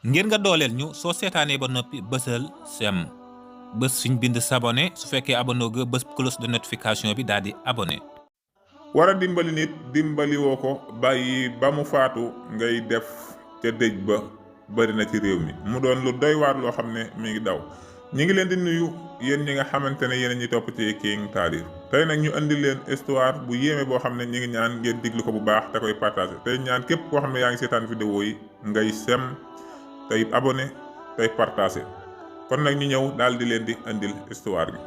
ngir nga dooleel ñu soo seetaanee ba noppi bësal sem bës fiñ bind s'abonné su fekkee abonné ga bës cloche de notification bi daal di abonné. war a dimbali nit dimbali woo ko bàyyi ba mu faatu ngay def ca dëj ba bari na ci réew mi mu doon lu doy waar loo xam ne mi ngi daw. ñi ngi leen di nuyu yéen ñi nga xamante ne yéen ñi topp ci King Taalif tey nag ñu andi leen histoire bu yéeme boo xam ne ñi ngi ñaan ngeen diglu ko bu baax te koy partagé tey ñaan képp koo xam ne yaa ngi seetaan vidéo yi ngay sem tey abonné tey partagé. kon nag ñu ñëw daal di leen di andil histoire bi.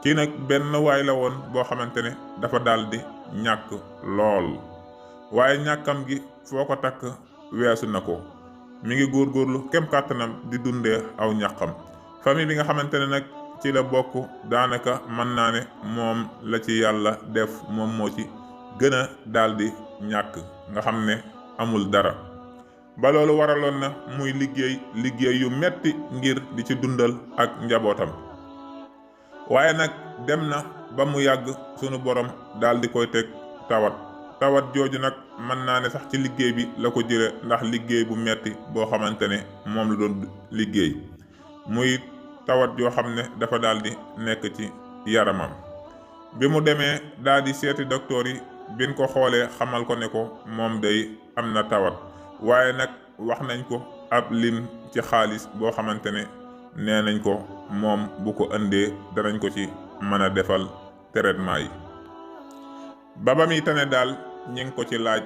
kii nag benn waay la woon boo xamante ne dafa daal di ñàkk lool waaye ñàkkam gi foo ko takk weesu na ko mi ngi góorgóorlu kem kàttanam di dundee aw ñàkkam. famille bi nga xamante ne nag ci la bokk daanaka mën naa ne moom la ci yàlla def moom moo ci gën a daal di ñàkk nga xam ne amul dara ba loolu waraloon na muy liggéey yu metti ngir di ci dundal ak njabootam. waaye nag dem na ba mu yàgg sunu borom daal di koy teg tawat jooju nag mën naa ne sax ci liggéey bi la ko jële ndax liggéey bu metti boo xamante ne moom la doon liggéey muy tawat yoo xam ne dafa daal di nekk ci yaramam. bi mu demee daal di seeti docteur yi biñ ko xoolee xamal ko ne ko moom day am na tawat waaye nag wax nañ ko ab lim ci xaalis boo xamante ne nee nañ ko moom bu ko indee danañ ko ci mën a defal traitement yi. ba muy tane daal ñi ngi ko ci laaj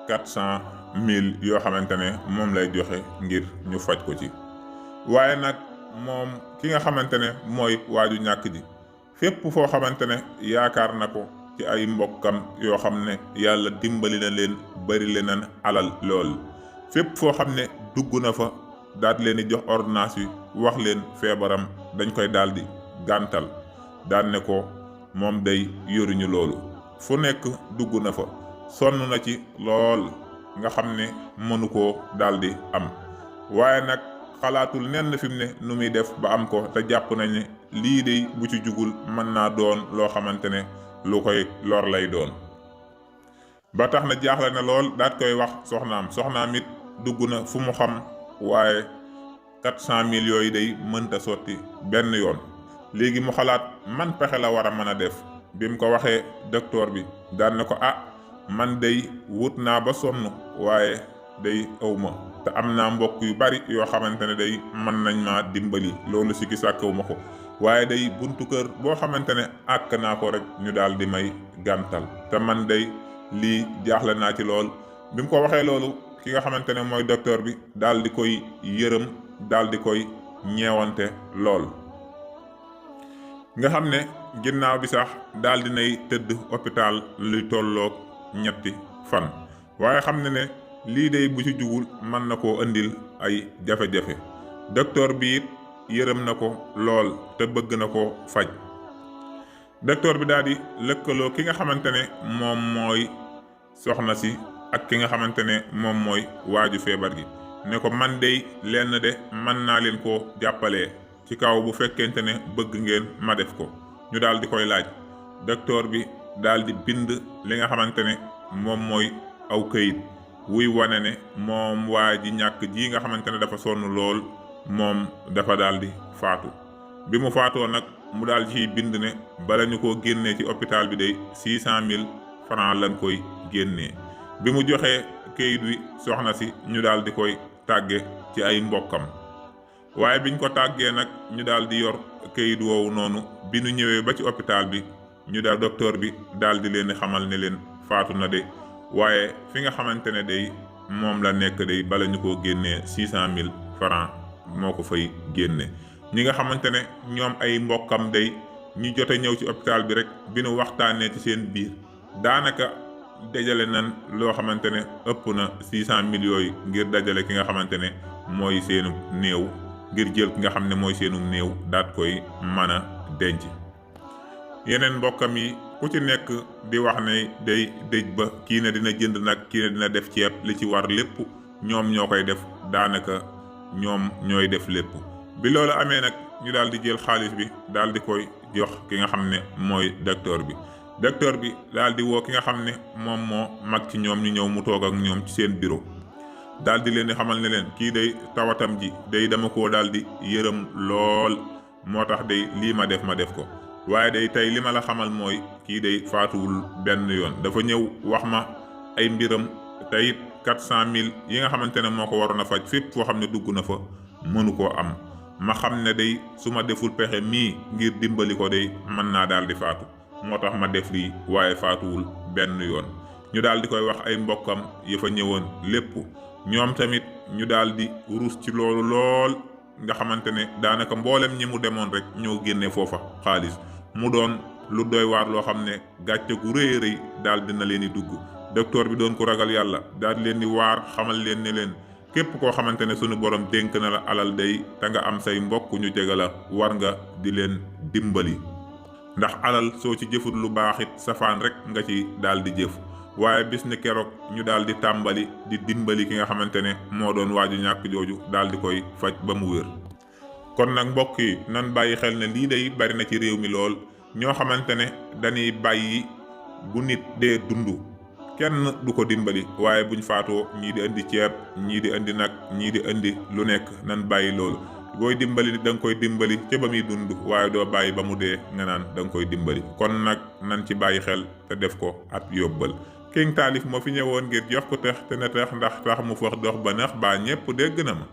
400,000 yoo xamante ne moom lay joxe ngir ñu faj ko ci. waaye nag moom ki nga xamante ne mooy waaju ñàkk ji fépp foo xamante ne yaakaar na ko ci ay mbokkam yoo xam ne yàlla dimbali na leen bari leen alal lool fépp foo xam ne dugg na fa daal leen di jox ordonnance yi wax leen feebaram dañ koy daal di gàntal daan ne ko moom day yoruñu loolu. fu nekk dugg na fa sonn na ci lool nga xam ne mënu koo daal di am waaye nag xalaatul nenn fi mu ne nu muy def ba am ko te jàpp nañ ne lii de bu ci jugul mën naa doon loo xamante ne lu koy lor lay doon. ba tax na jaaxle na lool daat koy wax soxnaam it dugg na fu mu xam waaye 400,000 yooyu day mënta sotti benn yoon. léegi mu xalaat man pexe la war a mën a def bi mu ko waxee docteur bi daan na ko man day wut naa ba sonn waaye day awma te am naa mbokk yu bari yoo xamante ne day mën nañ maa dimbali loolu si gis àkkawuma ko waaye day buntu kër boo xamante ne àkk naa ko rek ñu daal di may gàntal te man day lii jaaxle naa ci lool. bi mu ko waxee loolu ki nga xamante ne mooy docteur bi daal di koy yërëm daal di koy ñeewante lool nga xam ne ginnaaw bi sax daal di nay tëdd hôpital luy tolloog 3 fan waaye xam ne lii day bu ci jugul mën na koo indil ay jafe-jafe. docteur bi it yërëm na ko lool te bëgg na ko faj. docteur bi daal di lëkkaloo ki nga xamante ne moom mooy soxna si ak ki nga xamante ne moom mooy waaju feebar gi ne ko man dey lenn de mën naa leen koo jàppalee ci kaw bu fekkente ne bëgg ngeen ma def ko. ñu daal di koy laaj docteur bi daal di bind li nga xamante ne moom mooy aw këyit wuy wane ne moom waa ji ñàkk ji nga xamante ne dafa sonn lool moom dafa daal di faatu. bi mu faatoo nag mu daal ciy bind ne bala ñu koo génnee ci hôpital bi day 600,000 francs lañ koy génnee. bi mu joxee këyit wi soxna si ñu daal di koy tàgge ci ay mbokkam waaye biñ ko tàggee nag ñu daal di yor këyit woowu noonu bi ñu ñëwee ba ci hôpital bi ñu daal docteur bi daal di leen xamal ne leen faatu na de waaye fi nga xamante ne day moom la nekk day bala ñu koo génnee 600,000 francs moo ko fay génne. ñi nga xamante ne ñoom ay mbokkam day ñu jote ñëw ci hôpital bi rek bi nu waxtaanee ci seen biir daanaka dajale nan loo xamante ne ëpp na 600,000 yooyu ngir dajale ki nga xamante ne mooy seenu néew ngir jël ki nga xam ne mooy seenu néew daat koy mën a denc. yeneen mbokkam yi ku ci nekk di wax ne day dëj ba kii ne dina jënd nag kii ne dina def ceeb li ci war lépp ñoom ñoo koy def daanaka ñoom ñooy def lépp. bi loolu amee nag ñu daal di jël xaalis bi daal di koy jox ki nga xam ne mooy docteur bi. docteur bi daal di woo ki nga xam ne moom moo mag ci ñoom ñu ñëw mu toog ak ñoom ci seen bureau daal di leen di xamal ne leen kii day tawatam ji day dama koo daal di yërëm lool moo tax day lii ma def ko waaye day tey li ma la xamal mooy kii day faatuwul benn yoon dafa ñëw wax ma ay mbiram tey 400 000 yi nga xamante ne moo ko waroon a faj fépp foo xam ne dugg na fa mënu koo am ma xam ne day su ma deful pexe mii ngir dimbali ko day mën naa daal di faatu moo tax ma def lii waaye faatuwul benn yoon ñu daal di koy wax ay mbokkam yi fa ñëwoon lépp ñoom tamit ñu daal di rus ci loolu lool nga xamante ne daanaka mboolem ñi mu demoon rek ñoo génne foofa xaalis mu doon lu doy waar loo xam ne gàcce gu rëy rëy daal dina leen di dugg docteur bi doon ko ragal yàlla daal di leen di waar xamal leen ne leen képp koo xamante ne sunu borom dénk na la alal day te nga am say mbokk ñu jege la war nga di leen dimbali ndax alal soo ci jëfut lu baax it safaan rek nga ci daal di jëf waaye bis ni keroog ñu daal di tàmbali di dimbali ki nga xamante ne moo doon waaju ñàkk jooju daal di koy faj ba mu wér. kon nag mbokk yi nan bàyyi xel ne lii day bari na ci réew mi lool ñoo xamante ne dañuy bàyyi bu nit dee dund kenn du ko dimbali waaye buñ faatoo ñii di indi ceeb ñii di indi nag ñii di indi lu nekk nan bàyyi loolu booy dimbali da nga koy dimbali ca ba muy dund waaye doo bàyyi ba mu dee nga naan da nga koy dimbali kon nag nan ci bàyyi xel te def ko ab yóbbal. King Taalif moo fi ñëwoon ngir jox ko tax te na tax ndax tax mu fax dox ba nax baa ñépp dégg na ma.